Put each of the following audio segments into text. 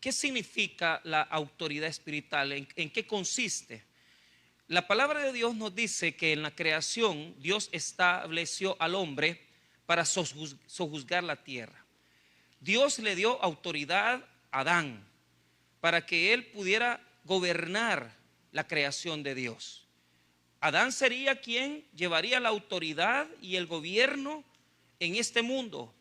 ¿qué significa la autoridad espiritual? ¿En qué consiste? La palabra de Dios nos dice que en la creación Dios estableció al hombre para sojuzgar la tierra. Dios le dio autoridad a Adán para que él pudiera gobernar la creación de Dios. Adán sería quien llevaría la autoridad y el gobierno en este mundo.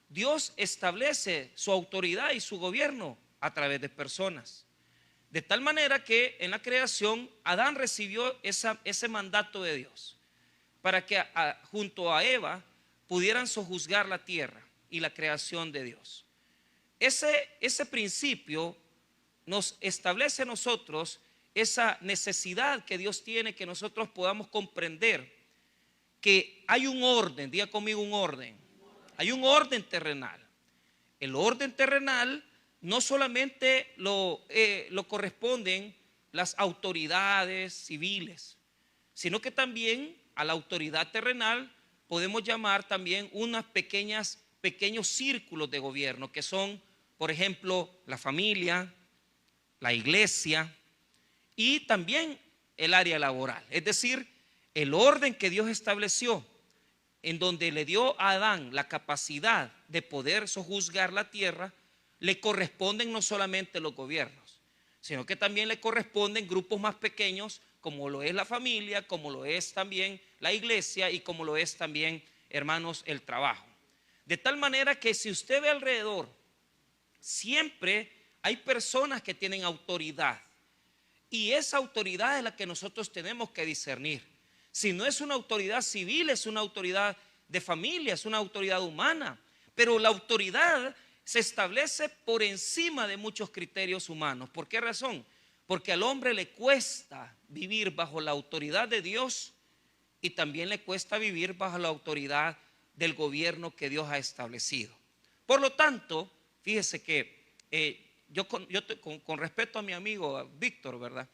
Dios establece su autoridad y su gobierno a través de personas. De tal manera que en la creación Adán recibió ese mandato de Dios para que junto a Eva pudieran sojuzgar la tierra y la creación de Dios. Ese principio nos establece a nosotros esa necesidad que Dios tiene, que nosotros podamos comprender que hay un orden. Diga conmigo: un orden. Hay un orden terrenal. El orden terrenal no solamente lo corresponden las autoridades civiles, sino que también a la autoridad terrenal podemos llamar también unos pequeños círculos de gobierno, que son, por ejemplo, la familia, la iglesia y también el área laboral. Es decir, el orden que Dios estableció, en donde le dio a Adán la capacidad de poder sojuzgar la tierra, le corresponden no solamente los gobiernos, sino que también le corresponden grupos más pequeños, como lo es la familia, como lo es también la iglesia y como lo es también, hermanos, el trabajo. De tal manera que si usted ve alrededor, siempre hay personas que tienen autoridad, y esa autoridad es la que nosotros tenemos que discernir. Si no es una autoridad civil, es una autoridad de familia, es una autoridad humana. Pero la autoridad se establece por encima de muchos criterios humanos. ¿Por qué razón? Porque al hombre le cuesta vivir bajo la autoridad de Dios, y también le cuesta vivir bajo la autoridad del gobierno que Dios ha establecido. Por lo tanto, fíjese que yo con respecto a mi amigo Víctor, ¿verdad?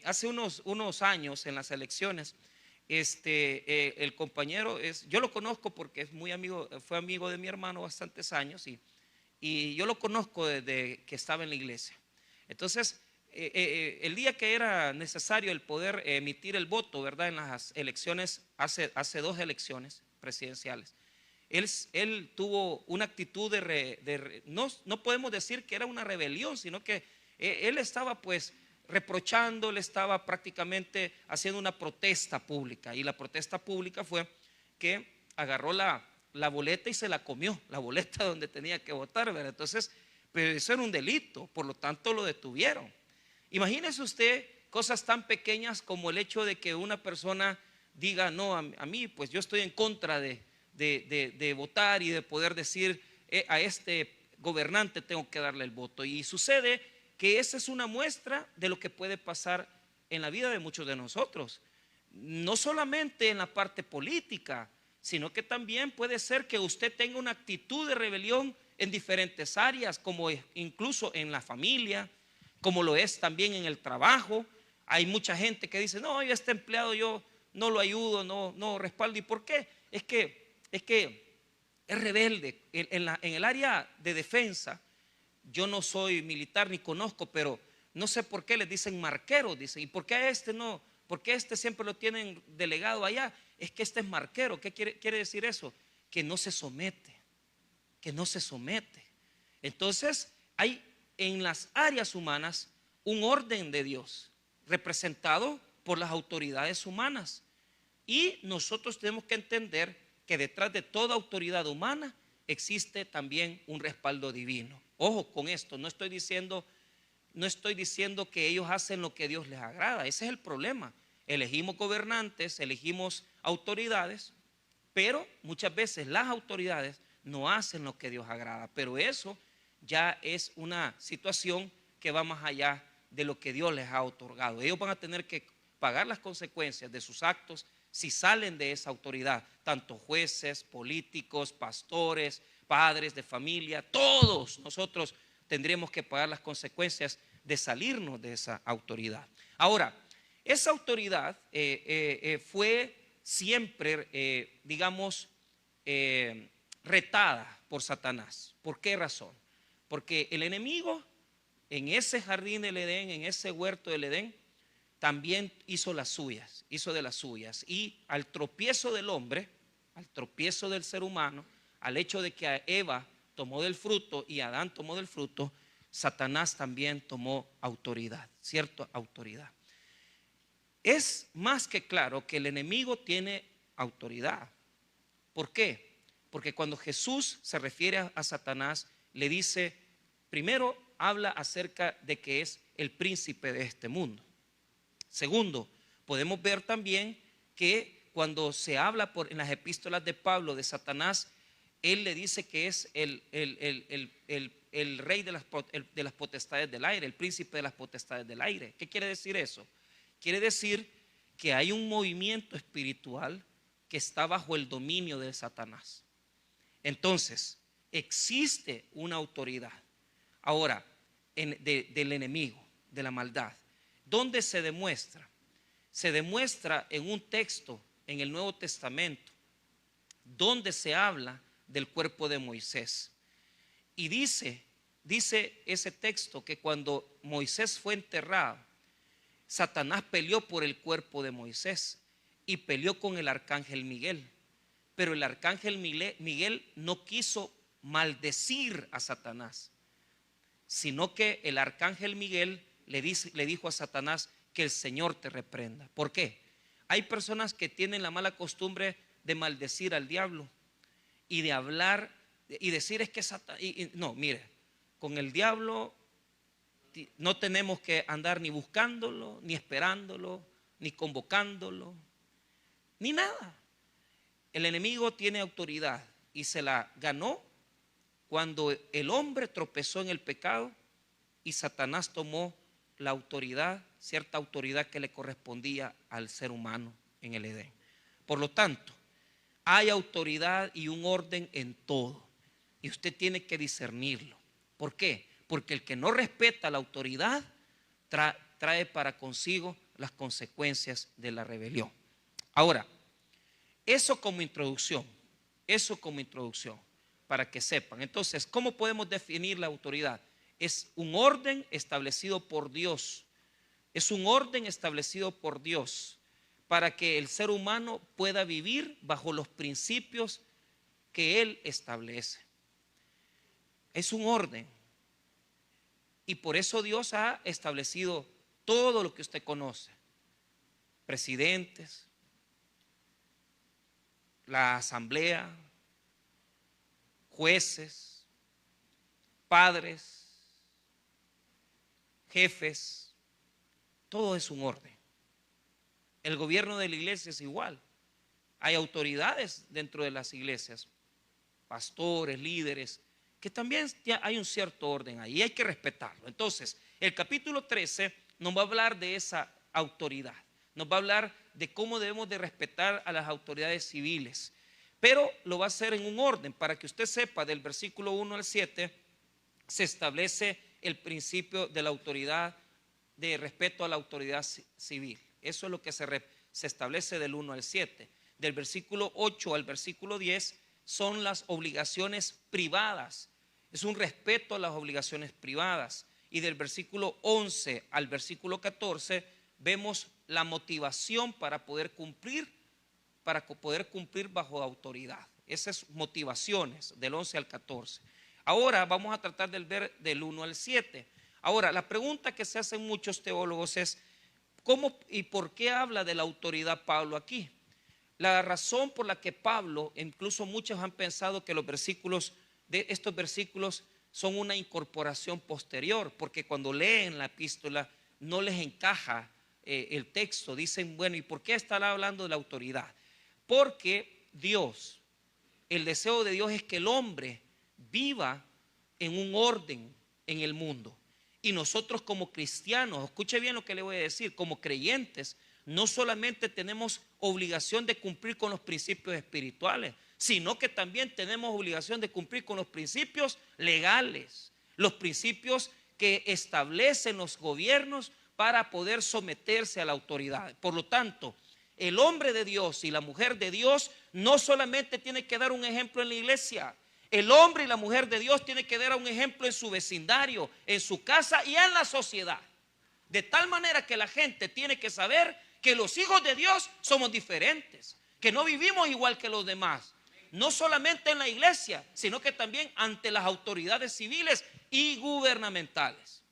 Hace unos años en las elecciones, el compañero yo lo conozco porque es muy amigo, fue amigo de mi hermano bastantes años, y yo lo conozco desde que estaba en la iglesia. Entonces, el día que era necesario el poder emitir el voto, ¿verdad? En las elecciones, hace 2 elecciones presidenciales, él tuvo una actitud no podemos decir que era una rebelión, sino que él estaba pues reprochando, él estaba prácticamente haciendo una protesta pública, y la protesta pública fue que agarró la boleta y se la comió, la boleta donde tenía que votar, ¿verdad? Entonces, pero eso era un delito, por lo tanto lo detuvieron. Imagínese usted cosas tan pequeñas como el hecho de que una persona diga: no, a mí pues yo estoy en contra de votar y de poder decir a este gobernante tengo que darle el voto. Y sucede que esa es una muestra de lo que puede pasar en la vida de muchos de nosotros, no solamente en la parte política, sino que también puede ser que usted tenga una actitud de rebelión en diferentes áreas, como incluso en la familia, como lo es también en el trabajo. Hay mucha gente que dice: no, yo a este empleado yo no lo ayudo, no respaldo. ¿Y por qué? Es que es rebelde. En el área de defensa, yo no soy militar ni conozco, pero no sé por qué les dicen marqueros. Dicen: ¿y por qué a este no? ¿Por qué a este siempre lo tienen delegado allá? Es que este es marquero. ¿Qué quiere decir eso? Que no se somete, que no se somete. Entonces, hay en las áreas humanas un orden de Dios representado por las autoridades humanas, y nosotros tenemos que entender que detrás de toda autoridad humana existe también un respaldo divino. Ojo con esto, no estoy diciendo que ellos hacen lo que a Dios les agrada. Ese es el problema. Elegimos gobernantes, elegimos autoridades, pero muchas veces las autoridades no hacen lo que Dios agrada. Pero eso ya es una situación que va más allá de lo que Dios les ha otorgado. Ellos van a tener que pagar las consecuencias de sus actos si salen de esa autoridad, tanto jueces, políticos, pastores, padres de familia. Todos nosotros tendremos que pagar las consecuencias de salirnos de esa autoridad. Ahora, esa autoridad fue siempre, retada por Satanás. ¿Por qué razón? Porque el enemigo en ese jardín del Edén, en ese huerto del Edén, también hizo las suyas, hizo de las suyas. Y al tropiezo del hombre, al tropiezo del ser humano, al hecho de que Eva tomó del fruto y Adán tomó del fruto, Satanás también tomó autoridad, cierta autoridad. Es más que claro que el enemigo tiene autoridad. ¿Por qué? Porque cuando Jesús se refiere a Satanás, le dice, primero habla acerca de que es el príncipe de este mundo. Segundo, podemos ver también que cuando se habla en las epístolas de Pablo de Satanás, él le dice que es el rey de las potestades del aire, el príncipe de las potestades del aire. ¿Qué quiere decir eso? Quiere decir que hay un movimiento espiritual que está bajo el dominio de Satanás. Entonces, existe una autoridad ahora del enemigo, de la maldad. ¿Dónde se demuestra? Se demuestra en un texto en el Nuevo Testamento donde se habla del cuerpo de Moisés. Y dice ese texto que cuando Moisés fue enterrado, Satanás peleó por el cuerpo de Moisés y peleó con el arcángel Miguel. Pero el arcángel Miguel no quiso maldecir a Satanás, sino que el arcángel Miguel le dijo a Satanás que el Señor te reprenda. ¿Por qué? Hay personas que tienen la mala costumbre de maldecir al diablo y de hablar y decir es que Satanás. No, mire, con el diablo no tenemos que andar ni buscándolo, ni esperándolo, ni convocándolo, ni nada. El enemigo tiene autoridad y se la ganó cuando el hombre tropezó en el pecado y Satanás tomó la autoridad, cierta autoridad que le correspondía al ser humano en el Edén. Por lo tanto, hay autoridad y un orden en todo y usted tiene que discernirlo. ¿Por qué? Porque el que no respeta la autoridad trae para consigo las consecuencias de la rebelión. Ahora, eso como introducción, para que sepan. Entonces, ¿cómo podemos definir la autoridad? Es un orden establecido por Dios. Es un orden establecido por Dios para que el ser humano pueda vivir bajo los principios que Él establece. Es un orden. Y por eso Dios ha establecido todo lo que usted conoce. Presidentes, la asamblea, jueces, padres, jefes, todo es un orden. El gobierno de la iglesia es igual. Hay autoridades dentro de las iglesias, pastores, líderes, que también ya hay un cierto orden ahí y hay que respetarlo. Entonces, el capítulo 13 nos va a hablar de esa autoridad. Nos va a hablar de cómo debemos de respetar a las autoridades civiles. Pero lo va a hacer en un orden. Para que usted sepa, del versículo 1 al 7 se establece el principio de la autoridad, de respeto a la autoridad civil. Eso es lo que se establece del 1 al 7. Del versículo 8 al versículo 10 son las obligaciones privadas. Es un respeto a las obligaciones privadas. Y del versículo 11 al versículo 14 vemos la motivación para poder cumplir bajo autoridad. Esas motivaciones del 11 al 14. Ahora vamos a tratar de ver del 1 al 7. Ahora, la pregunta que se hacen muchos teólogos es ¿cómo y por qué habla de la autoridad Pablo aquí? La razón por la que Pablo, incluso muchos han pensado que estos versículos son una incorporación posterior, porque cuando leen la epístola no les encaja el texto. Dicen, bueno, ¿y por qué estará hablando de la autoridad? Porque Dios, el deseo de Dios es que el hombre viva en un orden en el mundo. Y nosotros como cristianos, escuche bien lo que le voy a decir, como creyentes, no solamente tenemos obligación de cumplir con los principios espirituales, sino que también tenemos obligación de cumplir con los principios legales, los principios que establecen los gobiernos para poder someterse a la autoridad. Por lo tanto, el hombre de Dios y la mujer de Dios no solamente tiene que dar un ejemplo en la iglesia, El hombre y la mujer de Dios tienen que dar un ejemplo en su vecindario, en su casa y en la sociedad. De tal manera que la gente tiene que saber que los hijos de Dios somos diferentes, que no vivimos igual que los demás. No solamente en la iglesia, sino que también ante las autoridades civiles y gubernamentales.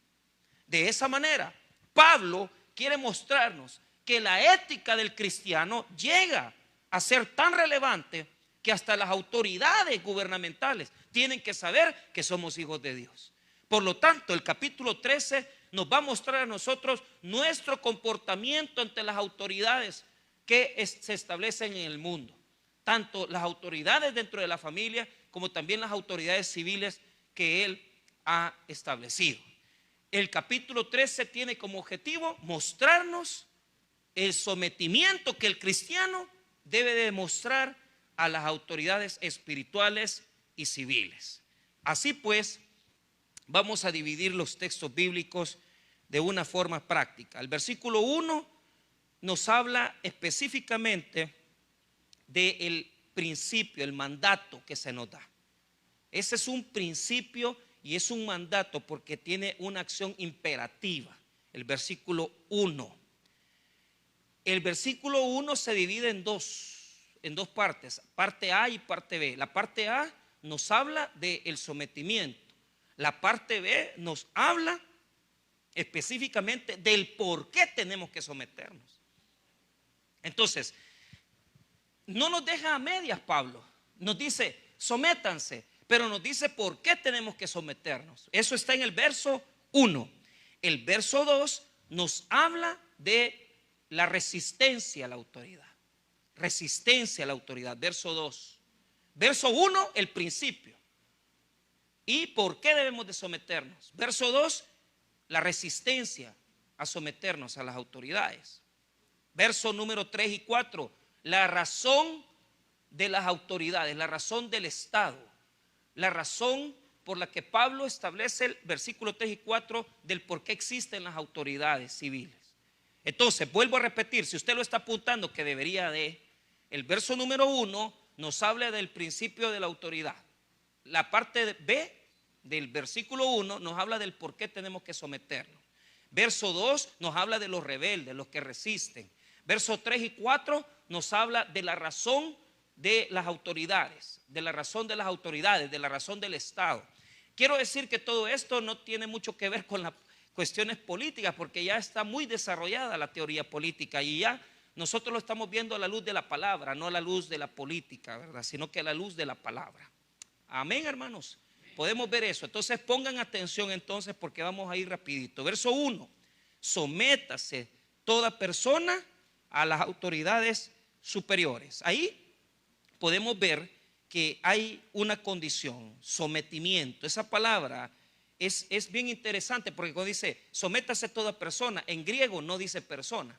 De esa manera, Pablo quiere mostrarnos que la ética del cristiano llega a ser tan relevante que hasta las autoridades gubernamentales tienen que saber que somos hijos de Dios. Por lo tanto, el capítulo 13 nos va a mostrar a nosotros nuestro comportamiento ante las autoridades que se establecen en el mundo. Tanto las autoridades dentro de la familia como también las autoridades civiles que él ha establecido. El capítulo 13 tiene como objetivo mostrarnos el sometimiento que el cristiano debe demostrar a las autoridades espirituales y civiles. Así pues, vamos a dividir los textos bíblicos de una forma práctica. El versículo 1 nos habla específicamente del principio, el mandato que se nos da. Ese es un principio y es un mandato porque tiene una acción imperativa. El versículo 1. El versículo 1 se divide en dos partes, parte A y parte B. La parte A nos habla del sometimiento. La parte B nos habla específicamente del por qué tenemos que someternos. Entonces, no nos deja a medias Pablo. Nos dice, sométanse, pero nos dice por qué tenemos que someternos. Eso está en el verso 1. El verso 2 nos habla de la resistencia a la autoridad. Resistencia a la autoridad, verso 2. Verso 1, el principio. ¿Y por qué debemos de someternos? Verso 2, la resistencia a someternos a las autoridades. Verso número 3 y 4, la razón de las autoridades, la razón del Estado, la razón por la que Pablo establece el versículo 3 y 4 del por qué existen las autoridades civiles. Entonces, vuelvo a repetir, si usted lo está apuntando que debería de, el verso número 1 nos habla del principio de la autoridad. La parte B del versículo 1 nos habla del por qué tenemos que someternos. Verso 2 nos habla de los rebeldes, los que resisten. Verso 3 y 4 nos habla de la razón de las autoridades, de la razón de las autoridades, de la razón del Estado. Quiero decir que todo esto no tiene mucho que ver con las cuestiones políticas, porque ya está muy desarrollada la teoría política y ya nosotros lo estamos viendo a la luz de la palabra, no a la luz de la política, ¿verdad? Sino que a la luz de la palabra. Amén, hermanos. Podemos ver eso. Entonces pongan atención entonces porque vamos a ir rapidito. Verso 1. Sométase toda persona a las autoridades superiores. Ahí podemos ver que hay una condición, sometimiento. Esa palabra es bien interesante porque cuando dice sométase toda persona, en griego no dice persona,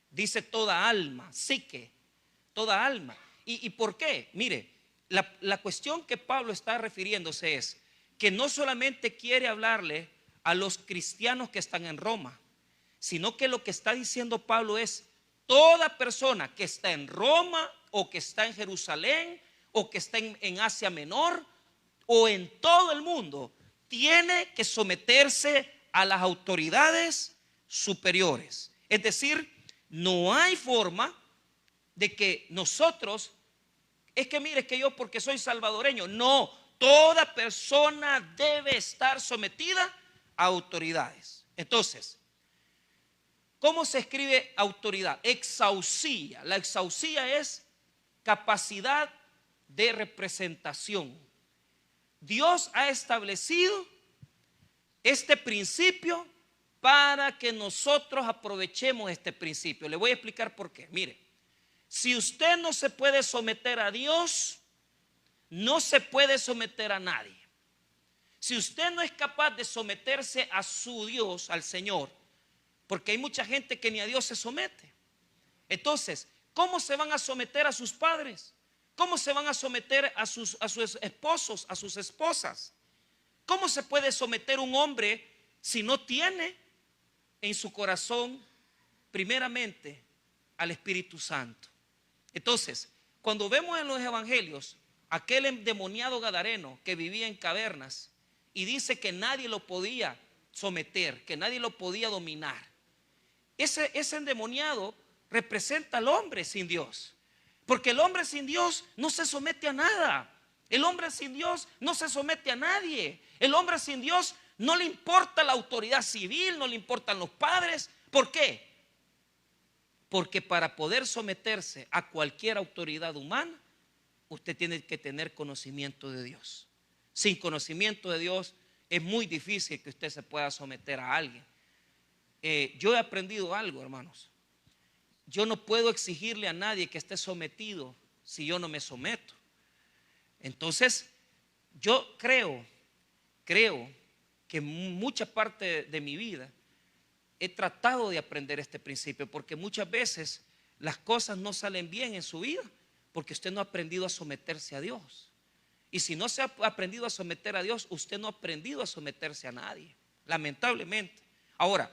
dice toda alma, psique, toda alma. ¿Y por qué? Mire, la cuestión que Pablo está refiriéndose es que no solamente quiere hablarle a los cristianos que están en Roma, sino que lo que está diciendo Pablo es toda persona que está en Roma o que está en Jerusalén o que está en Asia Menor o en todo el mundo tiene que someterse a las autoridades superiores. Es decir, no hay forma de que nosotros, es que mire que yo porque soy salvadoreño, no, toda persona debe estar sometida a autoridades. Entonces, ¿cómo se escribe autoridad? Exausía. La exausía es capacidad de representación. Dios ha establecido este principio para que nosotros aprovechemos este principio. Le voy a explicar por qué. Mire, si usted no se puede someter a Dios, no se puede someter a nadie. Si usted no es capaz de someterse a su Dios, al Señor, porque hay mucha gente que ni a Dios se somete. Entonces, ¿cómo se van a someter a sus padres? ¿Cómo se van a someter a sus esposos, a sus esposas? ¿Cómo se puede someter un hombre si no tiene en su corazón primeramente al Espíritu Santo? Entonces, cuando vemos en los evangelios aquel endemoniado gadareno que vivía en cavernas y dice que nadie lo podía someter, que nadie lo podía dominar. Ese endemoniado representa al hombre sin Dios, porque el hombre sin Dios no se somete a nada. El hombre sin Dios no se somete a nadie. El hombre sin Dios no le importa la autoridad civil, no le importan los padres. ¿Por qué? Porque para poder someterse a cualquier autoridad humana, usted tiene que tener conocimiento de Dios. Sin conocimiento de Dios es muy difícil que usted se pueda someter a alguien. Yo he aprendido algo, hermanos. Yo no puedo exigirle a nadie que esté sometido si yo no me someto. Entonces, yo creo que mucha parte de mi vida he tratado de aprender este principio, porque muchas veces las cosas no salen bien en su vida porque usted no ha aprendido a someterse a Dios. Y si no se ha aprendido a someter a Dios, usted no ha aprendido a someterse a nadie, lamentablemente. Ahora,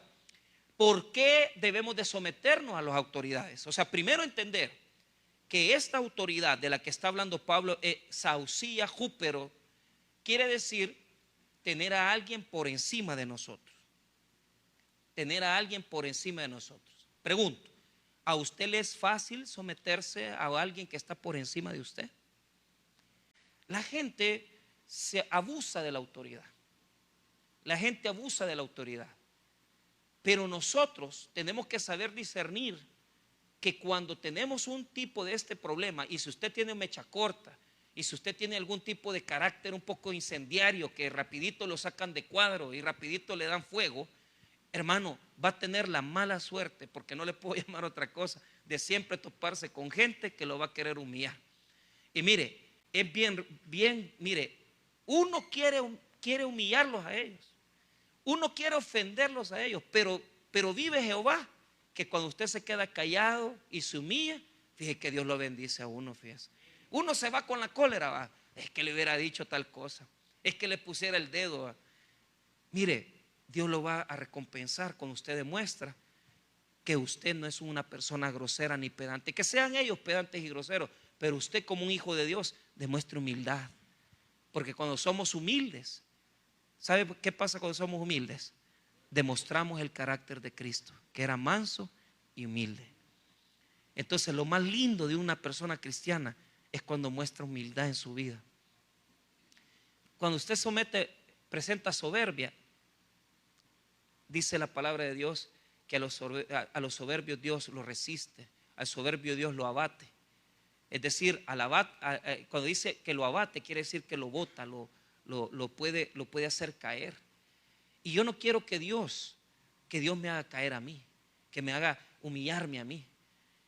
¿por qué debemos de someternos a las autoridades? O sea, primero entender que esta autoridad de la que está hablando Pablo, Sausía, Júpero, quiere decir tener a alguien por encima de nosotros. Tener a alguien por encima de nosotros. Pregunto, ¿a usted le es fácil someterse a alguien que está por encima de usted? La gente se abusa de la autoridad. La gente abusa de la autoridad. Pero nosotros tenemos que saber discernir que cuando tenemos un tipo de este problema, y si usted tiene mecha corta, y si usted tiene algún tipo de carácter un poco incendiario, que rapidito lo sacan de cuadro y rapidito le dan fuego, hermano, va a tener la mala suerte, porque no le puedo llamar otra cosa, de siempre toparse con gente que lo va a querer humillar. Y mire, es mire, uno quiere humillarlos a ellos, uno quiere ofenderlos a ellos, pero vive Jehová, que cuando usted se queda callado y se humilla, fíjese que Dios lo bendice a uno, fíjese. Uno se va con la cólera, va. Es que le hubiera dicho tal cosa, es que le pusiera el dedo, va. Mire, Dios lo va a recompensar cuando usted demuestra que usted no es una persona grosera ni pedante. Que sean ellos pedantes y groseros, pero usted como un hijo de Dios demuestre humildad. Porque cuando somos humildes, ¿sabe qué pasa cuando somos humildes? Demostramos el carácter de Cristo, que era manso y humilde. Entonces lo más lindo de una persona cristiana es cuando muestra humildad en su vida. Cuando usted presenta soberbia, dice la palabra de Dios que a los soberbios Dios lo resiste, al soberbio Dios lo abate. Es decir, cuando dice que lo abate, quiere decir que lo bota, lo puede hacer caer. Y yo no quiero que Dios me haga caer a mí, que me haga humillarme a mí.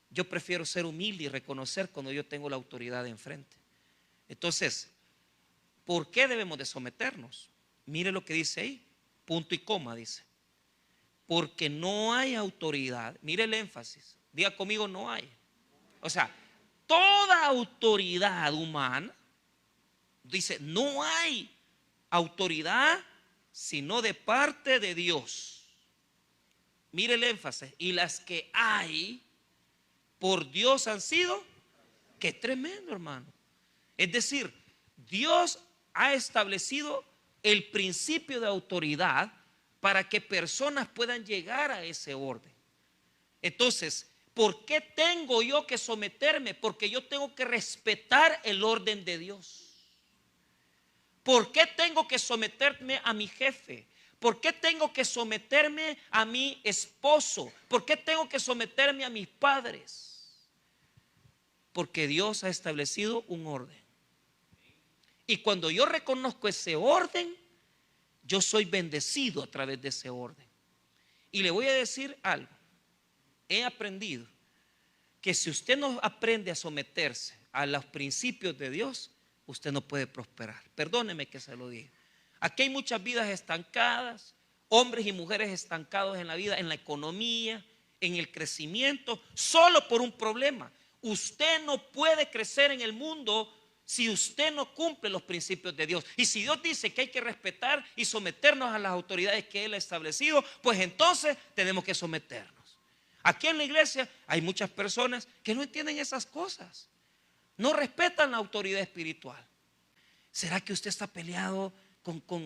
Yo prefiero ser humilde y reconocer cuando yo tengo la autoridad de enfrente. Entonces, ¿por qué debemos de someternos? Mire lo que dice ahí, punto y coma dice. Porque no hay autoridad, mire el énfasis, diga conmigo no hay. O sea, toda autoridad humana, dice, no hay autoridad sino de parte de Dios. Mire el énfasis, y las que hay por Dios han sido, qué tremendo, hermano. Es decir, Dios ha establecido el principio de autoridad para que personas puedan llegar a ese orden. Entonces, ¿por qué tengo yo que someterme? Porque yo tengo que respetar el orden de Dios. ¿Por qué tengo que someterme a mi jefe? ¿Por qué tengo que someterme a mi esposo? ¿Por qué tengo que someterme a mis padres? Porque Dios ha establecido un orden. Y cuando yo reconozco ese orden, yo soy bendecido a través de ese orden. Y le voy a decir algo. He aprendido que si usted no aprende a someterse a los principios de Dios, usted no puede prosperar. Perdóneme que se lo diga. Aquí hay muchas vidas estancadas, hombres y mujeres estancados en la vida, en la economía, en el crecimiento, solo por un problema. Usted no puede crecer en el mundo si usted no cumple los principios de Dios. Y si Dios dice que hay que respetar y someternos a las autoridades que Él ha establecido, pues entonces tenemos que someternos. Aquí en la iglesia hay muchas personas que no entienden esas cosas. No respetan la autoridad espiritual. ¿Será que usted está peleado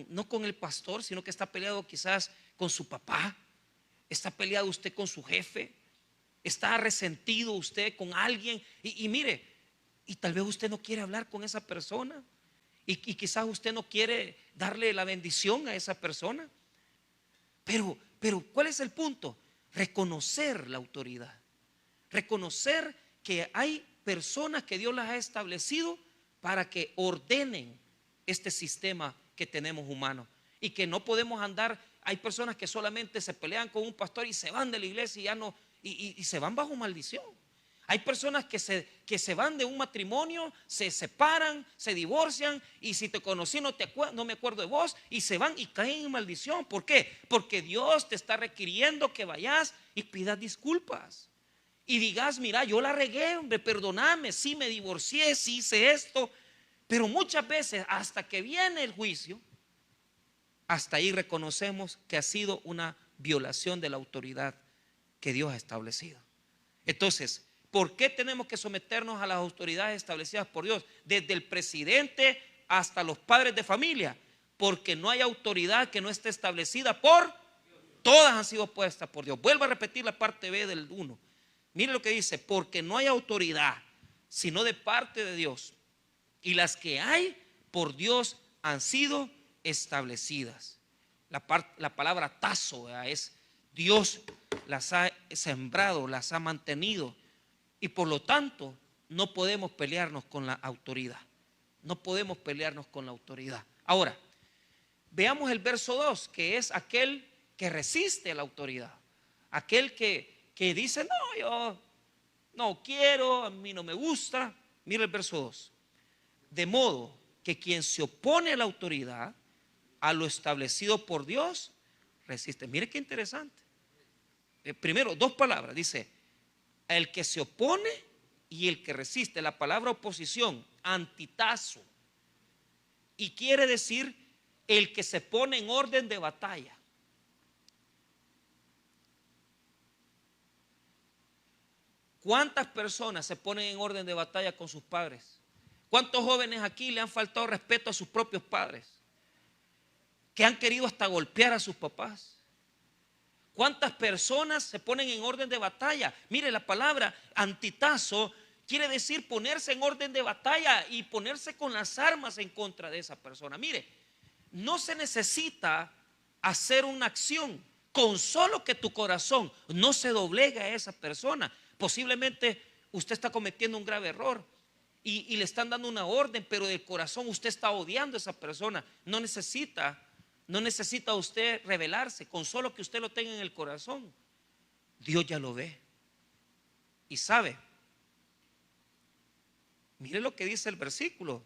no con el pastor, sino que está peleado quizás con su papá? ¿Está peleado usted con su jefe? ¿Está resentido usted con alguien? Y mire, y tal vez usted no quiere hablar con esa persona. Y quizás usted no quiere darle la bendición a esa persona. Pero ¿cuál es el punto? Reconocer la autoridad. Reconocer que hay personas que Dios las ha establecido para que ordenen este sistema que tenemos humano. Y que no podemos andar. Hay personas que solamente se pelean con un pastor y se van de la iglesia y ya no, y se van bajo maldición. Hay personas que se van de un matrimonio, se separan, se divorcian, y si te conocí no me acuerdo de vos, y se van y caen en maldición. ¿Por qué? Porque Dios te está requiriendo que vayas y pidas disculpas y digas: mira, yo la regué, hombre, perdóname, sí me divorcié, sí hice esto. Pero muchas veces, hasta que viene el juicio, hasta ahí reconocemos que ha sido una violación de la autoridad que Dios ha establecido. Entonces, ¿por qué tenemos que someternos a las autoridades establecidas por Dios? Desde el presidente hasta los padres de familia. Porque no hay autoridad que no esté establecida por todas han sido puestas por Dios. Vuelvo a repetir la parte B del 1. Mire lo que dice: porque no hay autoridad sino de parte de Dios, y las que hay por Dios han sido establecidas. La palabra tazo es Dios las ha sembrado, las ha mantenido, y por lo tanto no podemos pelearnos con la autoridad. No podemos pelearnos con la autoridad. Ahora, veamos el verso 2, que es aquel que resiste a la autoridad. Aquel que dice: no, yo no quiero, a mí no me gusta. Mira el verso 2. De modo que quien se opone a la autoridad, a lo establecido por Dios, resiste. Mire qué interesante. Primero, dos palabras. Dice: el que se opone y el que resiste. La palabra oposición, antitazo, y quiere decir el que se pone en orden de batalla. ¿Cuántas personas se ponen en orden de batalla con sus padres? ¿Cuántos jóvenes aquí le han faltado respeto a sus propios padres? Que han querido hasta golpear a sus papás. ¿Cuántas personas se ponen en orden de batalla? Mire, la palabra antitazo quiere decir ponerse en orden de batalla y ponerse con las armas en contra de esa persona. Mire, no se necesita hacer una acción, con solo que tu corazón no se doblegue a esa persona. Posiblemente usted está cometiendo un grave error y le están dando una orden, pero del corazón usted está odiando a esa persona. No necesita usted rebelarse. Con solo que usted lo tenga en el corazón, Dios ya lo ve y sabe. Mire lo que dice el versículo: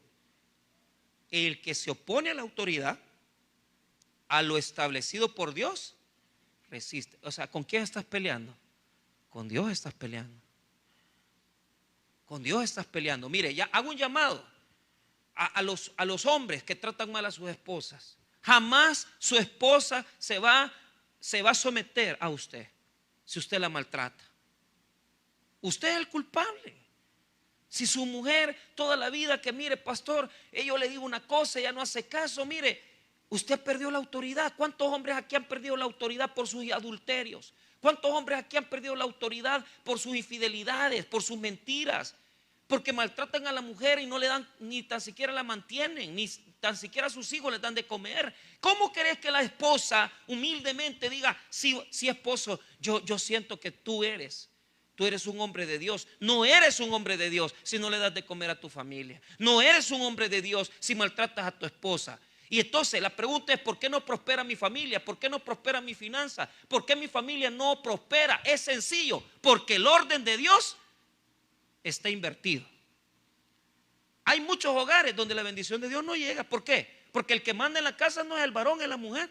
el que se opone a la autoridad, a lo establecido por Dios, resiste. O sea, ¿con quién estás peleando? Con Dios estás peleando. Con Dios estás peleando. Mire, ya hago un llamado a los hombres que tratan mal a sus esposas. Jamás su esposa se va a someter a usted si usted la maltrata. Usted es el culpable. Si su mujer toda la vida que, mire, pastor, yo le digo una cosa, ella no hace caso, mire, usted perdió la autoridad. ¿Cuántos hombres aquí han perdido la autoridad por sus adulterios? ¿Cuántos hombres aquí han perdido la autoridad por sus infidelidades, por sus mentiras? Porque maltratan a la mujer y no le dan, ni tan siquiera la mantienen, ni tan siquiera a sus hijos les dan de comer. ¿Cómo querés que la esposa humildemente diga: sí, esposo, yo siento que tú eres un hombre de Dios? No eres un hombre de Dios si no le das de comer a tu familia. No eres un hombre de Dios si maltratas a tu esposa. Y entonces la pregunta es: ¿por qué no prospera mi familia? ¿Por qué no prospera mi finanza? ¿Por qué mi familia no prospera? Es sencillo: porque el orden de Dios está invertido. Hay muchos hogares donde la bendición de Dios no llega. ¿Por qué? Porque el que manda en la casa no es el varón, es la mujer.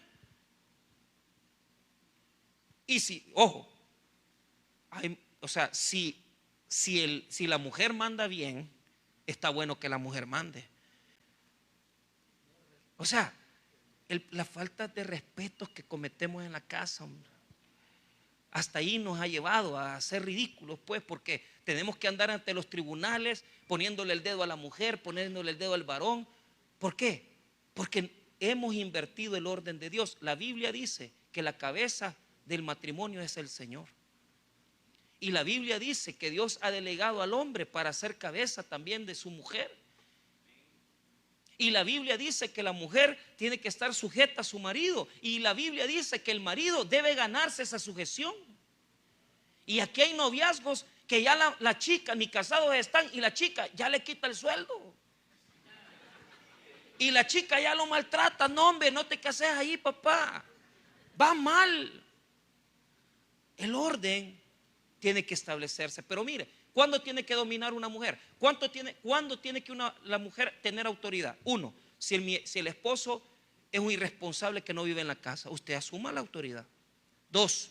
Y si, ojo, si la mujer manda bien, está bueno que la mujer mande. O sea, la falta de respeto que cometemos en la casa, hombre. hasta ahí nos ha llevado a ser ridículos, pues, porque tenemos que andar ante los tribunales poniéndole el dedo a la mujer, poniéndole el dedo al varón. ¿Por qué? Porque hemos invertido el orden de Dios. La Biblia dice que la cabeza del matrimonio es el Señor. Y la Biblia dice que Dios ha delegado al hombre para ser cabeza también de su mujer. Y la Biblia dice que la mujer tiene que estar sujeta a su marido. Y la Biblia dice que el marido debe ganarse esa sujeción. Y aquí hay noviazgos que ya la chica, ni casados están, y la chica ya le quita el sueldo. Y la chica ya lo maltrata. No, hombre, no te cases ahí, papá. Va mal. El orden tiene que establecerse. Pero mire, ¿cuándo tiene que dominar una mujer? ¿Cuándo tiene que la mujer tener autoridad? Uno, si el esposo es un irresponsable que no vive en la casa, usted asuma la autoridad. Dos,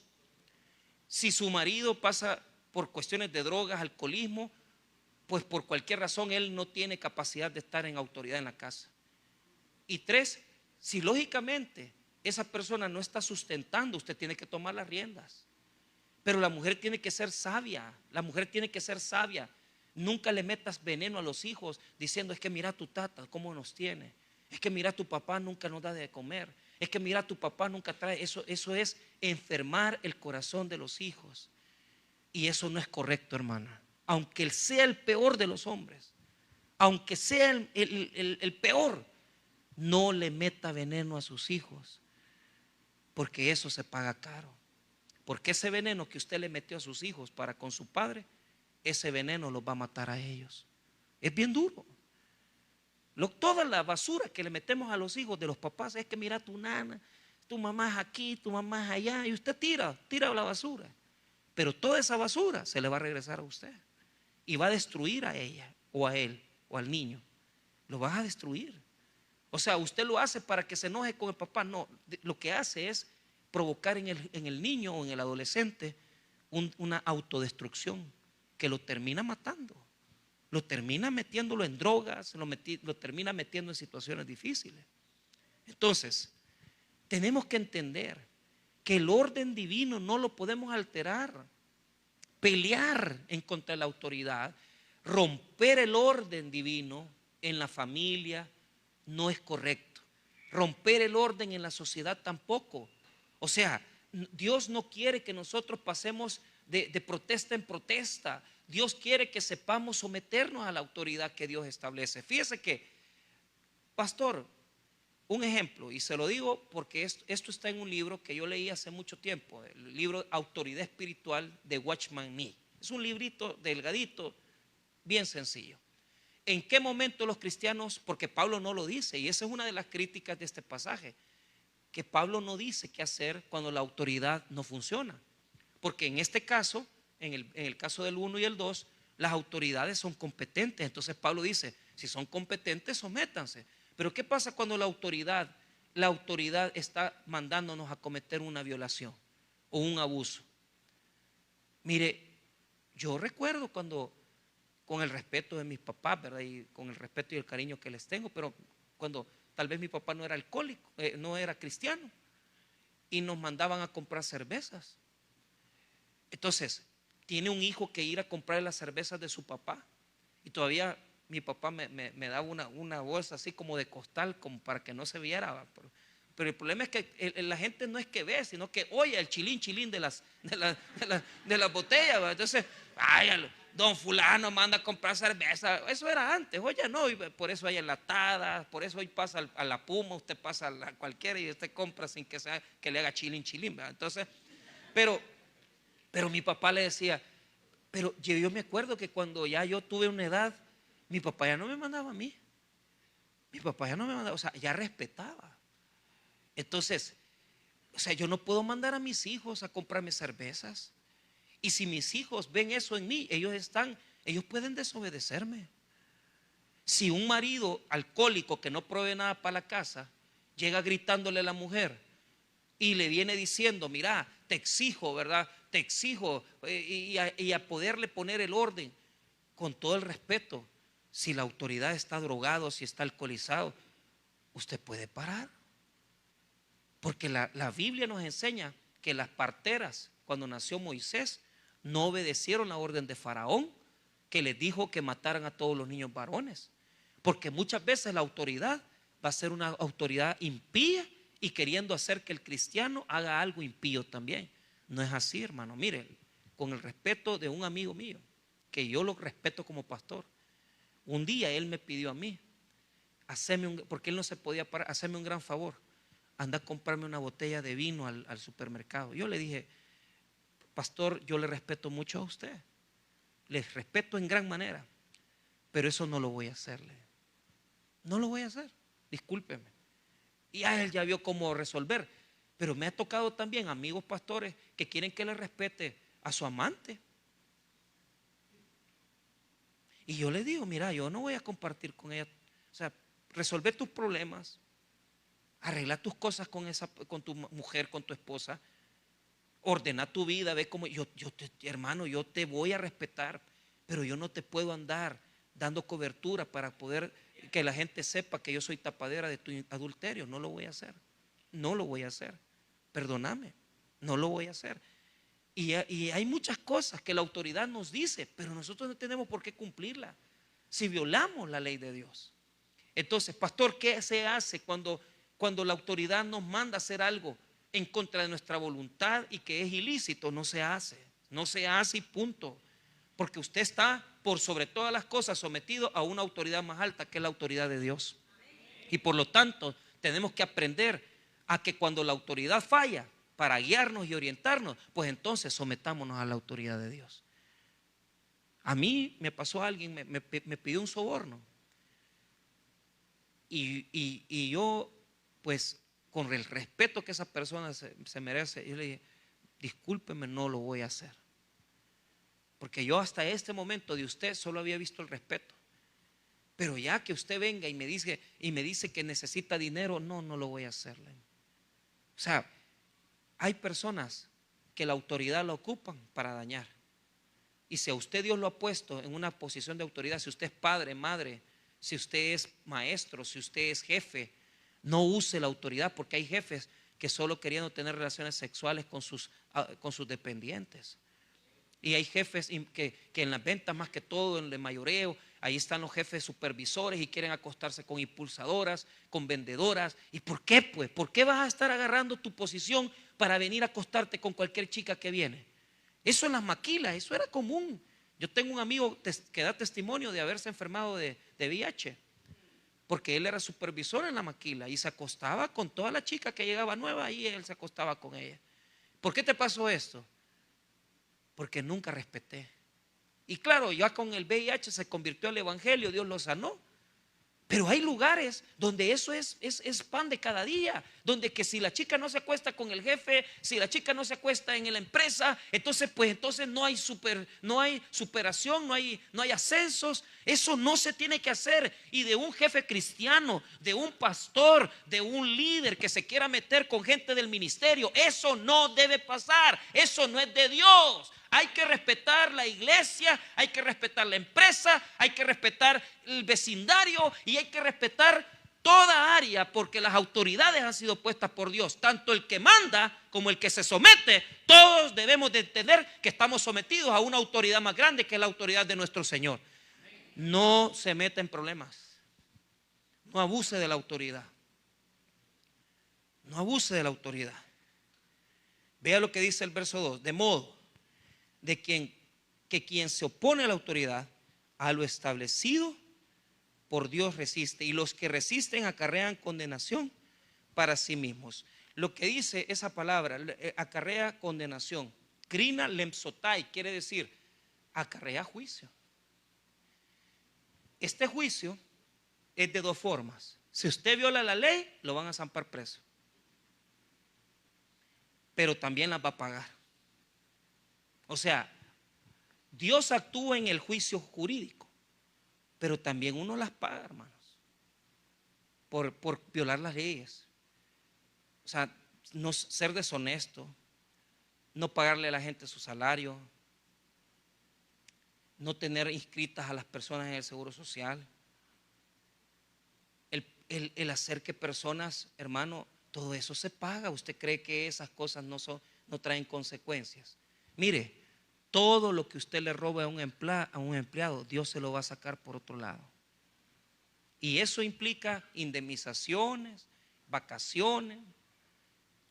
si su marido pasa por cuestiones de drogas, alcoholismo, pues por cualquier razón él no tiene capacidad de estar en autoridad en la casa. Y tres, si lógicamente esa persona no está sustentando, usted tiene que tomar las riendas. Pero la mujer tiene que ser sabia. La mujer tiene que ser sabia. Nunca le metas veneno a los hijos diciendo: es que mira tu tata cómo nos tiene, es que mira tu papá nunca nos da de comer, es que mira tu papá nunca trae. Eso es enfermar el corazón de los hijos. Y eso no es correcto, hermana. Aunque él sea el peor de los hombres, aunque sea el peor, no le meta veneno a sus hijos, porque eso se paga caro. Porque ese veneno que usted le metió a sus hijos para con su padre, ese veneno los va a matar a ellos. Es bien duro. Toda la basura que le metemos a los hijos de los papás es que mira tu nana, tu mamá es aquí, tu mamá es allá, y usted tira la basura. Pero toda esa basura se le va a regresar a usted y va a destruir a ella o a él o al niño. Lo vas a destruir. O sea, usted lo hace para que se enoje con el papá. No, lo que hace es provocar en el niño o en el adolescente una autodestrucción que lo termina matando, lo termina metiéndolo en drogas, lo termina metiendo en situaciones difíciles. Entonces, tenemos que entender que el orden divino no lo podemos alterar. Pelear en contra de la autoridad, romper el orden divino en la familia no es correcto. Romper el orden en la sociedad tampoco. O sea, Dios no quiere que nosotros pasemos de protesta en protesta. Dios quiere que sepamos someternos a la autoridad que Dios establece. Fíjese que, pastor, un ejemplo, y se lo digo porque esto está en un libro que yo leí hace mucho tiempo, el libro Autoridad Espiritual de Watchman Nee. Es un librito delgadito, bien sencillo. ¿En qué momento los cristianos? Porque Pablo no lo dice, y esa es una de las críticas de este pasaje, que Pablo no dice qué hacer cuando la autoridad no funciona. Porque en este caso, en el caso del 1 y el 2, las autoridades son competentes. Entonces Pablo dice: si son competentes, sométanse. Pero ¿qué pasa cuando la autoridad está mandándonos a cometer una violación o un abuso? Mire, yo recuerdo cuando, con el respeto de mis papás, ¿verdad? Y con el respeto y el cariño que les tengo, pero cuando tal vez mi papá no era alcohólico, no era cristiano, y nos mandaban a comprar cervezas. Entonces, tiene un hijo que ir a comprar las cervezas de su papá, y todavía mi papá me daba una bolsa así como de costal, como para que no se viera. Pero el problema es que la gente no es que ve, sino que oye el chilín de las botellas, ¿verdad? Entonces, ay, don fulano manda a comprar cerveza. Eso era antes, oye, no, y por eso hay enlatadas, por eso hoy pasa a la Puma, usted pasa a cualquiera y usted compra sin que le haga chilín, ¿verdad? Entonces, pero mi papá le decía, pero yo me acuerdo que cuando ya yo tuve una edad, mi papá ya no me mandaba a mí. Mi papá ya no me mandaba, o sea, ya respetaba. Entonces, o sea, yo no puedo mandar a mis hijos a comprarme cervezas. Y si mis hijos ven eso en mí, ellos pueden desobedecerme. Si un marido alcohólico que no provee nada para la casa llega gritándole a la mujer y le viene diciendo: mira, te exijo, ¿verdad? Te exijo, y a poderle poner el orden, con todo el respeto, si la autoridad está drogado, si está alcoholizado, usted puede parar. Porque la Biblia nos enseña que las parteras cuando nació Moisés, no obedecieron la orden de Faraón, que les dijo que mataran a todos los niños varones. Porque muchas veces la autoridad va a ser una autoridad impía y queriendo hacer que el cristiano haga algo impío también. No es así, hermano. Miren, con el respeto de un amigo mío, que yo lo respeto como pastor, un día él me pidió a mí, porque él no se podía parar, hacerme un gran favor, anda a comprarme una botella de vino al supermercado. Yo le dije, pastor, yo le respeto mucho a usted, les respeto en gran manera, pero eso no lo voy a hacerle. No lo voy a hacer, discúlpeme. Y él ya vio cómo resolver. Pero me ha tocado también amigos pastores que quieren que le respete a su amante. Y yo le digo, mira, yo no voy a compartir con ella. O sea, resolver tus problemas, arreglar tus cosas con tu mujer, con tu esposa, ordena tu vida, ve cómo hermano, yo te voy a respetar, pero yo no te puedo andar dando cobertura para poder que la gente sepa que yo soy tapadera de tu adulterio. No lo voy a hacer. No lo voy a hacer. Perdóname, no lo voy a hacer. Y hay muchas cosas que la autoridad nos dice, pero nosotros no tenemos por qué cumplirla si violamos la ley de Dios. Entonces, pastor, ¿qué se hace cuando la autoridad nos manda a hacer algo en contra de nuestra voluntad y que es ilícito? No se hace y punto. Porque usted está por sobre todas las cosas sometido a una autoridad más alta, que es la autoridad de Dios. Y por lo tanto tenemos que aprender a que cuando la autoridad falla, para guiarnos y orientarnos, pues entonces sometámonos a la autoridad de Dios. A mí me pasó, alguien me pidió un soborno y yo, pues con el respeto que esa persona se merece, yo le dije, discúlpeme, no lo voy a hacer. Porque yo hasta este momento de usted solo había visto el respeto. Pero ya que usted venga y me dice que necesita dinero, no lo voy a hacerle. O sea, hay personas que la autoridad la ocupan para dañar. Y si a usted Dios lo ha puesto en una posición de autoridad, si usted es padre, madre, si usted es maestro, si usted es jefe, no use la autoridad, porque hay jefes que solo queriendo tener relaciones sexuales con sus dependientes. Y hay jefes que en las ventas, más que todo en el mayoreo, ahí están los jefes supervisores y quieren acostarse con impulsadoras, con vendedoras. ¿Y por qué? Pues, ¿por qué vas a estar agarrando tu posición para venir a acostarte con cualquier chica que viene? Eso en las maquilas, eso era común. Yo tengo un amigo que da testimonio de haberse enfermado de VIH, porque él era supervisor en la maquila y se acostaba con toda la chica que llegaba nueva y él se acostaba con ella. ¿Por qué te pasó esto? Porque nunca respeté. Y claro, ya con el VIH se convirtió al evangelio, Dios lo sanó. Pero hay lugares donde eso es pan de cada día, donde que si la chica no se acuesta con el jefe, si la chica no se acuesta en la empresa, entonces no hay superación, no hay ascensos. Eso no se tiene que hacer. Y de un jefe cristiano, de un pastor, de un líder que se quiera meter con gente del ministerio, eso no debe pasar. Eso no es de Dios. Hay que respetar la iglesia, hay que respetar la empresa, hay que respetar el vecindario y hay que respetar toda área, porque las autoridades han sido puestas por Dios. Tanto el que manda como el que se somete, todos debemos de entender que estamos sometidos a una autoridad más grande, que es la autoridad de nuestro Señor. No se meta en problemas, no abuse de la autoridad, no abuse de la autoridad. Vea lo que dice el verso 2: de modo de quien se opone a la autoridad, a lo establecido por Dios resiste, y los que resisten acarrean condenación para sí mismos. Lo que dice esa palabra, acarrea condenación, crina lemsotai, quiere decir acarrea juicio. Este juicio es de dos formas. Si usted viola la ley, lo van a zampar preso, pero también las va a pagar. O sea, Dios actúa en el juicio jurídico, pero también uno las paga, hermanos, por violar las leyes. O sea, no ser deshonesto, no pagarle a la gente su salario, no tener inscritas a las personas en el seguro social, el hacer que personas, hermano, todo eso se paga. ¿Usted cree que esas cosas no no traen consecuencias. Mire, todo lo que usted le roba a un empleado, Dios se lo va a sacar por otro lado. Y eso implica indemnizaciones, vacaciones.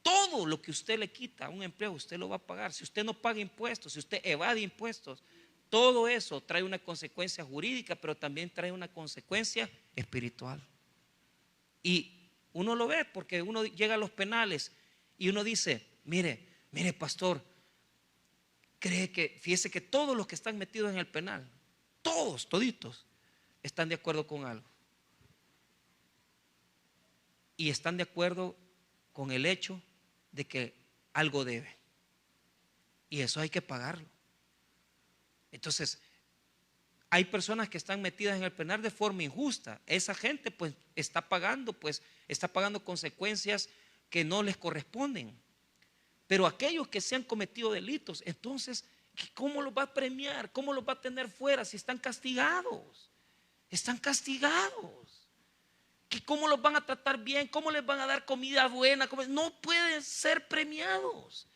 Todo lo que usted le quita a un empleado, usted lo va a pagar. Si usted no paga impuestos, si usted evade impuestos, todo eso trae una consecuencia jurídica, pero también trae una consecuencia espiritual. Y uno lo ve porque uno llega a los penales y uno dice, mire pastor, fíjese que todos los que están metidos en el penal, toditos, están de acuerdo con algo. Y están de acuerdo con el hecho de que algo debe. Y eso hay que pagarlo. Entonces, hay personas que están metidas en el penal de forma injusta. Esa gente pues está pagando consecuencias que no les corresponden. Pero aquellos que se han cometido delitos, entonces, ¿cómo los va a premiar? ¿Cómo los va a tener fuera si están castigados? Están castigados. ¿Cómo los van a tratar bien? ¿Cómo les van a dar comida buena? No pueden ser premiados.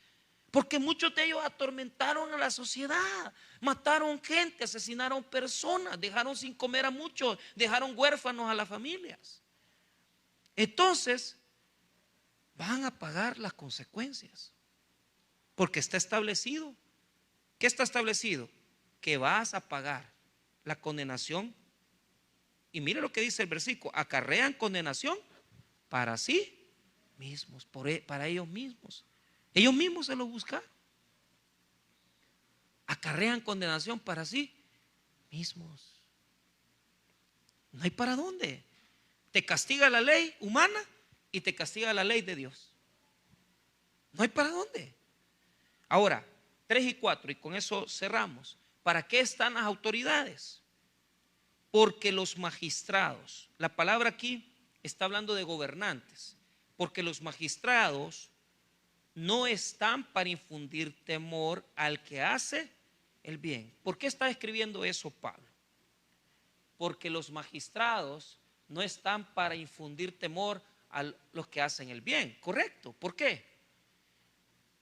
Porque muchos de ellos atormentaron a la sociedad, mataron gente, asesinaron personas, dejaron sin comer a muchos, dejaron huérfanos a las familias. Entonces, van a pagar las consecuencias. Porque está establecido. ¿Qué está establecido? Que vas a pagar la condenación. Y mire lo que dice el versículo: acarrean condenación para sí mismos, para ellos mismos. Ellos mismos se lo buscaron. Acarrean condenación para sí mismos. No hay para dónde. Te castiga la ley humana y te castiga la ley de Dios. No hay para dónde. Ahora, 3 y 4, y con eso cerramos. ¿Para qué están las autoridades? Porque los magistrados, la palabra aquí está hablando de gobernantes, porque los magistrados no están para infundir temor al que hace el bien. ¿Por qué está escribiendo eso Pablo? Porque los magistrados no están para infundir temor a los que hacen el bien, ¿correcto? ¿Por qué?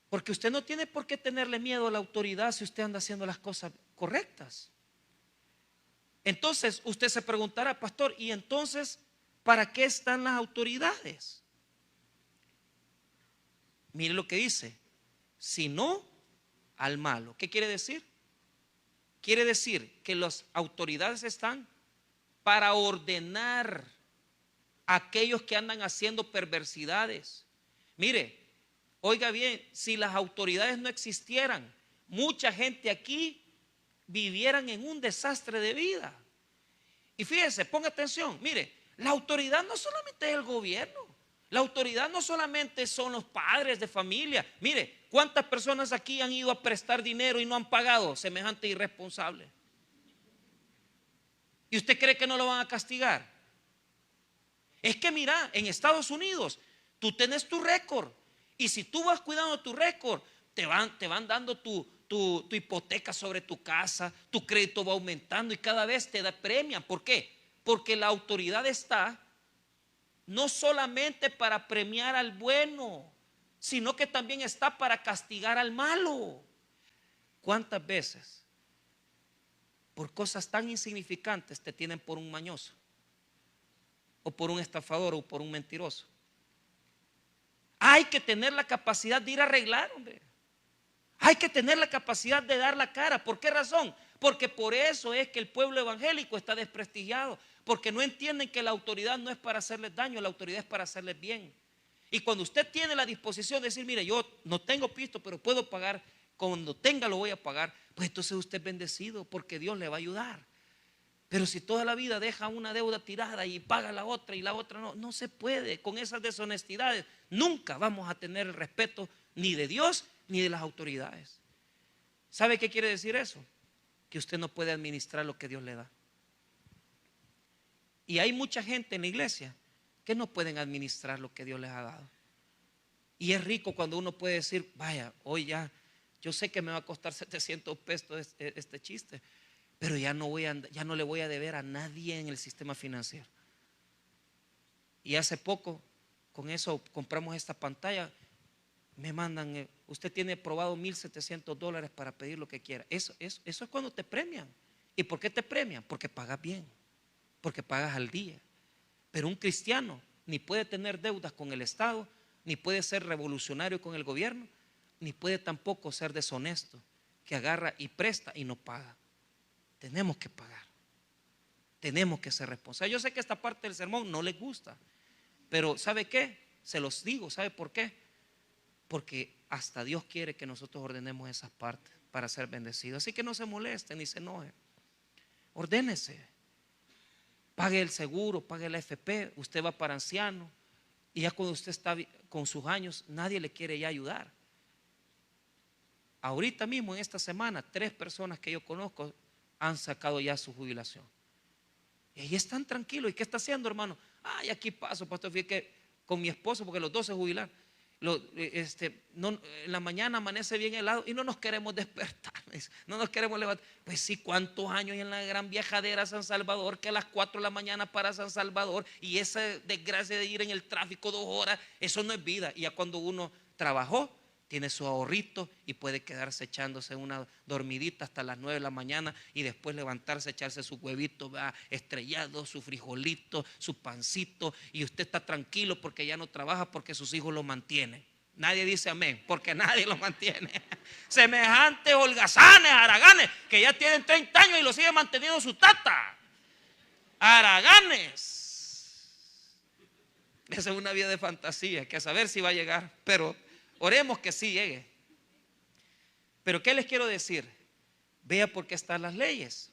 Porque usted no tiene por qué tenerle miedo a la autoridad si usted anda haciendo las cosas correctas. Entonces usted se preguntará, pastor, ¿y entonces para qué están las autoridades? Mire lo que dice: sino al malo. ¿Qué quiere decir? Quiere decir que las autoridades están para ordenar a aquellos que andan haciendo perversidades. Mire, oiga bien, si las autoridades no existieran, mucha gente aquí vivieran en un desastre de vida. Y fíjese, ponga atención, mire, la autoridad no solamente es el gobierno. La autoridad no solamente son los padres de familia. Mire, ¿cuántas personas aquí han ido a prestar dinero y no han pagado? Semejante irresponsable. ¿Y usted cree que no lo van a castigar? Es que mira, en Estados Unidos tú tienes tu récord, y si tú vas cuidando tu récord, te van dando tu hipoteca sobre tu casa, tu crédito va aumentando y cada vez te premian. ¿Por qué? Porque la autoridad está no solamente para premiar al bueno, sino que también está para castigar al malo. ¿Cuántas veces por cosas tan insignificantes te tienen por un mañoso, o por un estafador, o por un mentiroso? Hay que tener la capacidad de ir a arreglar, hombre. Hay que tener la capacidad de dar la cara. ¿Por qué razón? Porque por eso es que el pueblo evangélico está desprestigiado, porque no entienden que la autoridad no es para hacerles daño, la autoridad es para hacerles bien. Y cuando usted tiene la disposición de decir, mire, yo no tengo pisto, pero puedo pagar, cuando tenga lo voy a pagar, pues entonces usted es bendecido, porque Dios le va a ayudar. Pero si toda la vida deja una deuda tirada y paga la otra y la otra no se puede. Con esas deshonestidades nunca vamos a tener el respeto ni de Dios ni de las autoridades. ¿Sabe qué quiere decir eso? Que usted no puede administrar lo que Dios le da. Y hay mucha gente en la iglesia que no pueden administrar lo que Dios les ha dado. Y es rico cuando uno puede decir, vaya, hoy ya, yo sé que me va a costar 700 pesos este chiste, pero ya no le voy a deber a nadie en el sistema financiero. Y hace poco, con eso compramos esta pantalla. Me mandan, usted tiene probado $1,700 para pedir lo que quiera. Eso es cuando te premian. ¿Y por qué te premian? Porque pagas bien, porque pagas al día. Pero un cristiano ni puede tener deudas con el Estado, ni puede ser revolucionario con el gobierno, ni puede tampoco ser deshonesto, que agarra y presta y no paga. Tenemos que pagar. Tenemos que ser responsables. Yo sé que esta parte del sermón no les gusta, pero ¿sabe qué? Se los digo, ¿sabe por qué? Porque hasta Dios quiere que nosotros ordenemos esas partes para ser bendecidos. Así que no se molesten ni se enojen. Ordénese. Pague el seguro, pague la FP. Usted va para anciano y ya cuando usted está con sus años, nadie le quiere ya ayudar. Ahorita mismo en esta semana 3 personas que yo conozco han sacado ya su jubilación. Y ahí están tranquilos. ¿Y qué está haciendo, hermano? Ay, aquí paso, pastor, fíjate que con mi esposo, porque los dos se jubilaron. En la mañana amanece bien helado y no nos queremos despertar, no nos queremos levantar. Pues sí, cuántos años en la gran viajadera San Salvador, que a las 4 de la mañana para San Salvador, y esa desgracia de ir en el tráfico 2 horas, eso no es vida. Y ya cuando uno trabajó, tiene su ahorrito y puede quedarse echándose una dormidita hasta las 9 de la mañana y después levantarse, echarse su huevito estrellado, su frijolito, su pancito, y usted está tranquilo porque ya no trabaja, porque sus hijos lo mantienen. Nadie dice amén, porque nadie lo mantiene. Semejantes holgazanes, haraganes, que ya tienen 30 años y lo sigue manteniendo su tata. Haraganes. Esa es una vida de fantasía, que a saber si va a llegar, pero oremos que sí llegue. Pero ¿qué les quiero decir? Vea por qué están las leyes.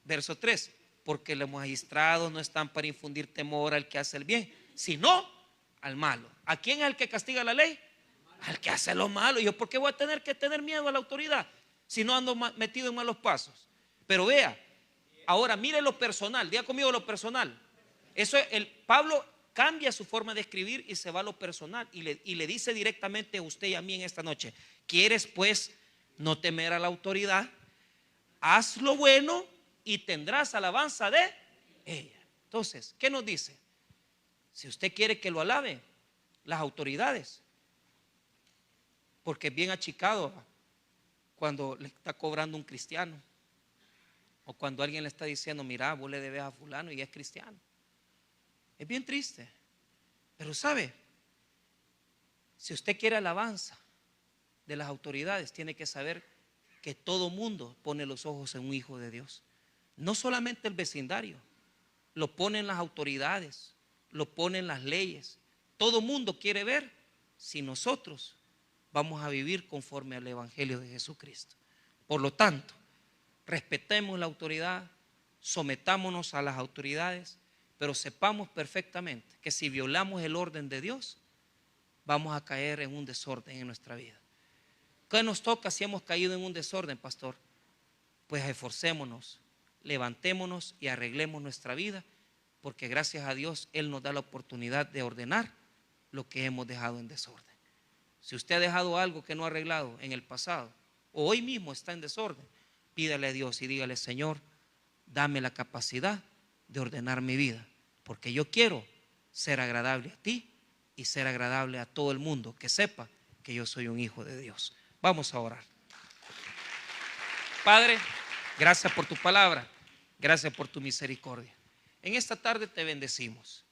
Verso 3: porque los magistrados no están para infundir temor al que hace el bien, sino al malo. ¿A quién es el que castiga la ley? Al que hace lo malo. ¿Y yo por qué voy a tener que tener miedo a la autoridad si no ando metido en malos pasos? Pero vea, ahora mire lo personal. Diga conmigo lo personal. Eso Pablo cambia su forma de escribir y se va a lo personal y le dice directamente a usted y a mí en esta noche: ¿quieres pues no temer a la autoridad? Haz lo bueno y tendrás alabanza de ella. Entonces, ¿qué nos dice? Si usted quiere que lo alabe las autoridades, porque es bien achicado cuando le está cobrando un cristiano, o cuando alguien le está diciendo: mira, vos le debes a fulano y es cristiano. Es bien triste. Pero sabe, si usted quiere alabanza de las autoridades, tiene que saber que todo mundo pone los ojos en un hijo de Dios. No solamente el vecindario, lo ponen las autoridades, lo ponen las leyes. Todo mundo quiere ver si nosotros vamos a vivir conforme al evangelio de Jesucristo. Por lo tanto, respetemos la autoridad, sometámonos a las autoridades, pero sepamos perfectamente que si violamos el orden de Dios, vamos a caer en un desorden en nuestra vida. ¿Qué nos toca si hemos caído en un desorden, pastor? Pues esforcémonos, levantémonos y arreglemos nuestra vida, porque gracias a Dios Él nos da la oportunidad de ordenar lo que hemos dejado en desorden. Si usted ha dejado algo que no ha arreglado en el pasado, o hoy mismo está en desorden, pídale a Dios y dígale: Señor, dame la capacidad de ordenar mi vida, porque yo quiero ser agradable a ti y ser agradable a todo el mundo que sepa que yo soy un hijo de Dios. Vamos a orar. Padre, gracias por tu palabra, gracias por tu misericordia. En esta tarde te bendecimos.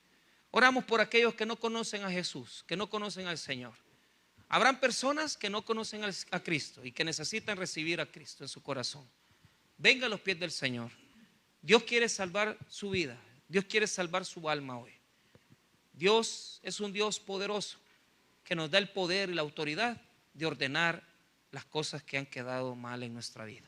Oramos por aquellos que no conocen a Jesús, que no conocen al Señor. Habrán personas que no conocen a Cristo y que necesitan recibir a Cristo en su corazón. Venga a los pies del Señor. Dios quiere salvar su vida. Dios quiere salvar su alma hoy. Dios es un Dios poderoso que nos da el poder y la autoridad de ordenar las cosas que han quedado mal en nuestra vida.